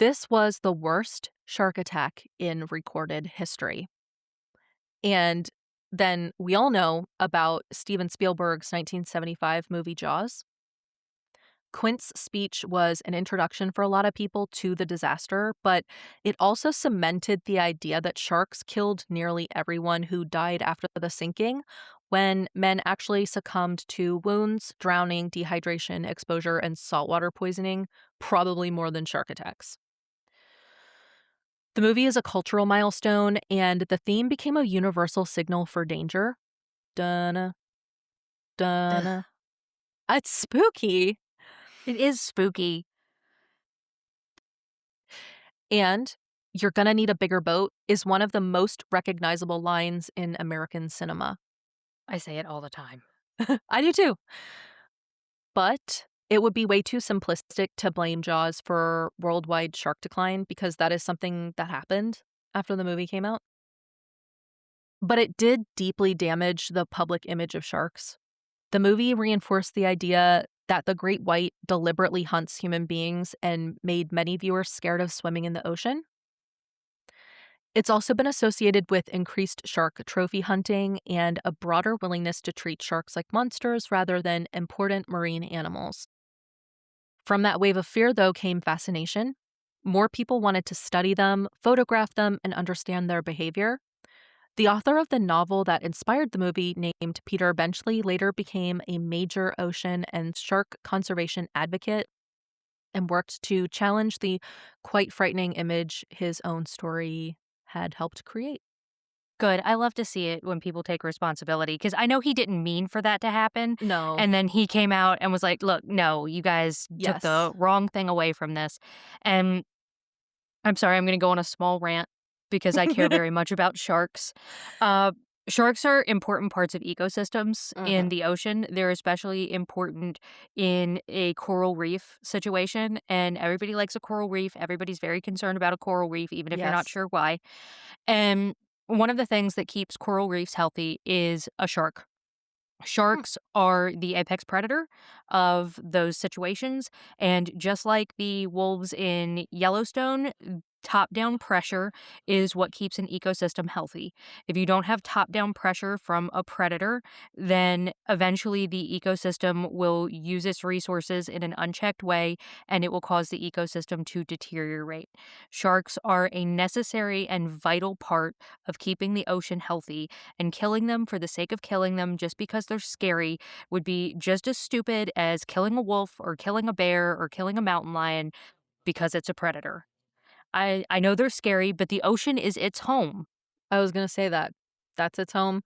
This was the worst shark attack in recorded history. And then we all know about Steven Spielberg's 1975 movie Jaws. Quint's speech was an introduction for a lot of people to the disaster, but it also cemented the idea that sharks killed nearly everyone who died after the sinking, when men actually succumbed to wounds, drowning, dehydration, exposure, and saltwater poisoning, probably more than shark attacks. The movie is a cultural milestone, and the theme became a universal signal for danger. Dunna, Ugh, dunna. It's spooky. it is spooky. And "You're gonna need a bigger boat" is one of the most recognizable lines in American cinema. I say it all the time. I do too. But it would be way too simplistic to blame Jaws for worldwide shark decline because that is something that happened after the movie came out. But it did deeply damage the public image of sharks. The movie reinforced the idea that the great white deliberately hunts human beings and made many viewers scared of swimming in the ocean. It's also been associated with increased shark trophy hunting and a broader willingness to treat sharks like monsters rather than important marine animals. From that wave of fear, though, came fascination. More people wanted to study them, photograph them, and understand their behavior. The author of the novel that inspired the movie, named Peter Benchley, later became a major ocean and shark conservation advocate and worked to challenge the quite frightening image his own story had helped create. Good. I love to see it when people take responsibility because I know he didn't mean for that to happen. No. And then he came out and was like, look, no, you guys took the Yes. wrong thing away from this. And I'm sorry, I'm going to go on a small rant because I care very much about sharks. Uh, Sharks are important parts of ecosystems in Mhm. the ocean. They're especially important in a coral reef situation. And everybody likes a coral reef. Everybody's very concerned about a coral reef, even if you're not Yes. sure why. And one of the things that keeps coral reefs healthy is a shark. Hmm. Sharks are the apex predator of those situations, and just like the wolves in Yellowstone, top-down pressure is what keeps an ecosystem healthy. If you don't have top-down pressure from a predator, then eventually the ecosystem will use its resources in an unchecked way, and it will cause the ecosystem to deteriorate. Sharks are a necessary and vital part of keeping the ocean healthy, and killing them for the sake of killing them just because they're scary would be just as stupid as killing a wolf or killing a bear or killing a mountain lion because it's a predator. I know they're scary, but the ocean is its home, I was gonna say that. That's its home.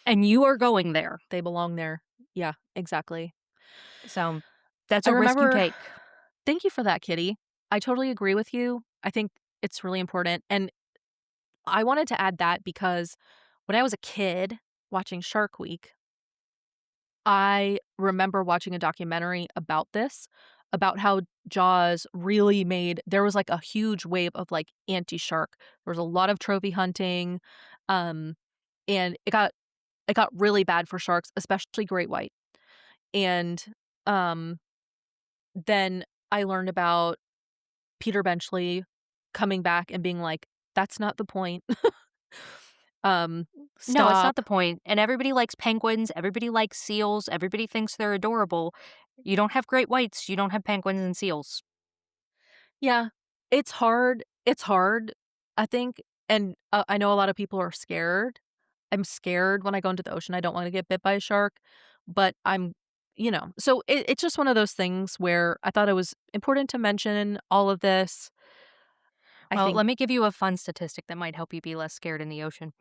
and you are going there. They belong there. Yeah, exactly. So that's I a risk you remember take. Thank you for that, Kitty. I totally agree with you. I think it's really important, and I wanted to add that because when I was a kid watching Shark Week, I remember watching a documentary about this, about how Jaws really made there was, like, a huge wave of, like, anti-shark. There was a lot of trophy hunting, um, and it got really bad for sharks, especially great white. And, um, then I learned about Peter Benchley coming back and being like, "That's not the point." Um, No, it's not "Stop." the point. And everybody likes penguins, everybody likes seals, everybody thinks they're adorable. You don't have great whites, you don't have penguins and seals. Yeah, it's hard, I think, and, I know a lot of people are scared. I'm scared when I go into the ocean, I don't wanna get bit by a shark, but so it's just one of those things where I thought it was important to mention all of this. I Well, think let me give you a fun statistic that might help you be less scared in the ocean.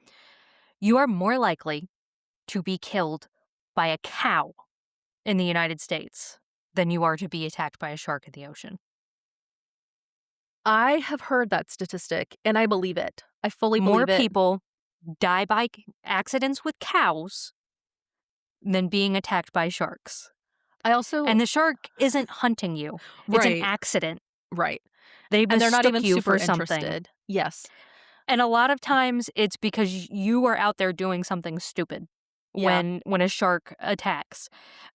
You are more likely to be killed by a cow in the United States than you are to be attacked by a shark in the ocean. I have heard that statistic, and I believe it. I fully More believe it. people die by accidents with cows than being attacked by sharks. I also And the shark isn't hunting you, it's an Right, accident. right, They and they're not mistook even you super for something. interested. Yes. And a lot of times it's because you are out there doing something stupid Yeah. when a shark attacks.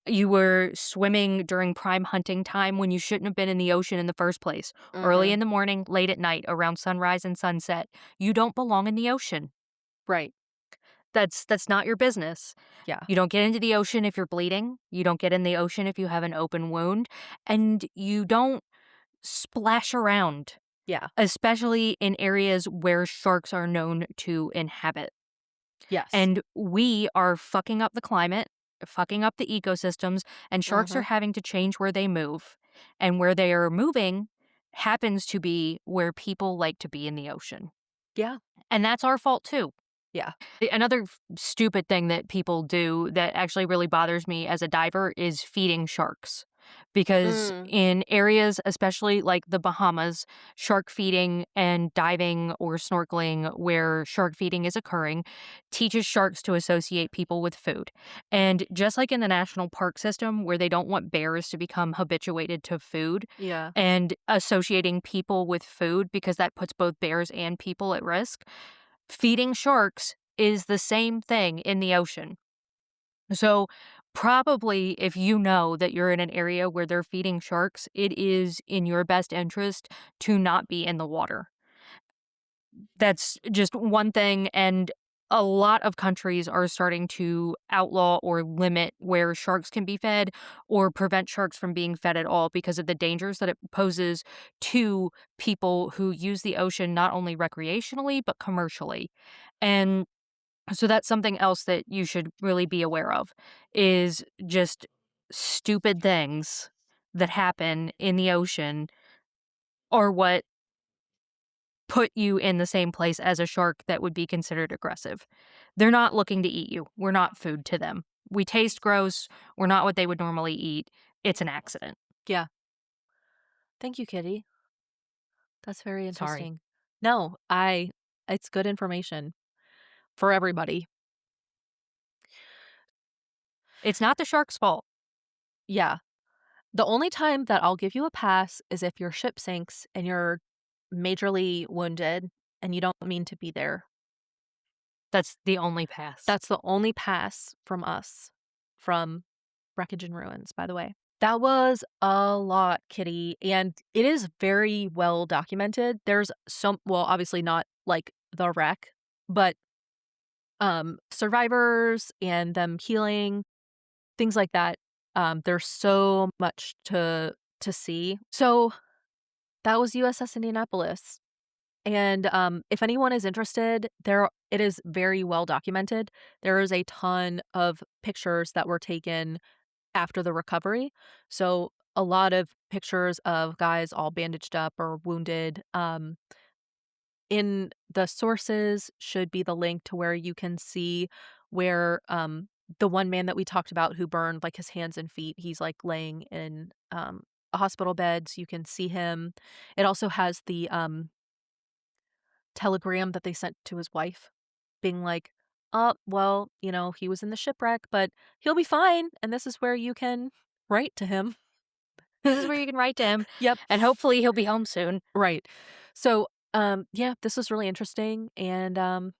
You were swimming during prime hunting time when you shouldn't have been in the ocean in the first place. Early Mhm. in the morning, late at night, around sunrise and sunset. You don't belong in the ocean. Right. That's not your business. Yeah. You don't get into the ocean if you're bleeding. You don't get in the ocean if you have an open wound, and you don't splash around, Yeah. especially in areas where sharks are known to inhabit. Yes. And we are fucking up the climate, fucking up the ecosystems, and sharks are Mhm. having to change where they move. And where they are moving happens to be where people like to be in the ocean. Yeah. And that's our fault too. Yeah. Another stupid thing that people do that actually really bothers me as a diver is feeding sharks. Because Mm. in areas, especially like the Bahamas, shark feeding and diving or snorkeling where shark feeding is occurring teaches sharks to associate people with food. And just like in the national park system, where they don't want bears to become habituated to food Yeah. and associating people with food because that puts both bears and people at risk, feeding sharks is the same thing in the ocean. So, probably if you know that you're in an area where they're feeding sharks, it is in your best interest to not be in the water. That's just one thing. And a lot of countries are starting to outlaw or limit where sharks can be fed or prevent sharks from being fed at all because of the dangers that it poses to people who use the ocean not only recreationally, but commercially. And so that's something else that you should really be aware of is just stupid things that happen in the ocean or what put you in the same place as a shark that would be considered aggressive. They're not looking to eat you. We're not food to them. We taste gross. We're not what they would normally eat. It's an accident. Yeah. Thank you, Kitty. That's very Sorry. interesting. No, it's good information for everybody. It's not the shark's fault. Yeah. The only time that I'll give you a pass is if your ship sinks and you're majorly wounded and you don't mean to be there. That's the only pass. That's the only pass from us, from Wreckage and Ruins, by the way. That was a lot, Kitty, and it is very well documented. There's some, well, obviously not like the wreck, but survivors and them healing, things like that. There's so much to see. So that was USS Indianapolis. And if anyone is interested, it is very well documented. There is a ton of pictures that were taken after the recovery. So a lot of pictures of guys all bandaged up or wounded. In the sources should be the link to where you can see where the one man that we talked about who burned like his hands and feet, he's like laying in a hospital bed, so you can see him. It also has the telegram that they sent to his wife being like, well, he was in the shipwreck, but he'll be fine, and this is where you can write to him." This is where you can write to him, Yep. and hopefully he'll be home soon. Right. So, yeah, this was really interesting, and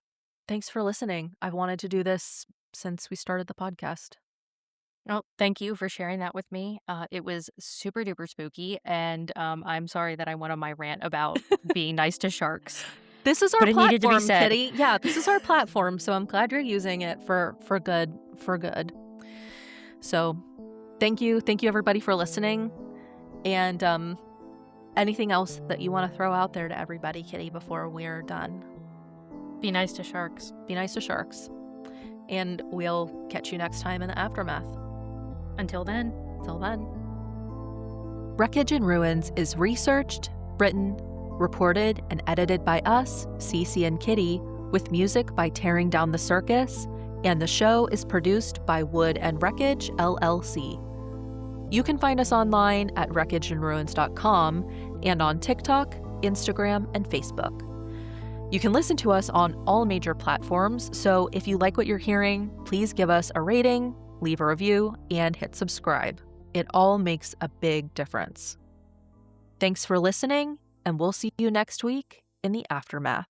thanks for listening. I've wanted to do this since we started the podcast. Well, thank you for sharing that with me. It was super duper spooky, and I'm sorry that I went on my rant about being nice to sharks, This is our but it needed to be platform, said. Kitty. Yeah, this is our platform, so I'm glad you're using it for good, for good. So, thank you everybody for listening, and anything else that you want to throw out there to everybody, Kitty, before we're done? Be nice to sharks. Be nice to sharks. And we'll catch you next time in the aftermath. Until then. Till then. Wreckage and Ruins is researched, written, reported, and edited by us, Cece and Kitty, with music by Tearing Down the Circus, and the show is produced by Wood and Wreckage, LLC. You can find us online at wreckageandruins.com and on TikTok, Instagram, and Facebook. You can listen to us on all major platforms, so if you like what you're hearing, please give us a rating, leave a review, and hit subscribe. It all makes a big difference. Thanks for listening, and we'll see you next week in the aftermath.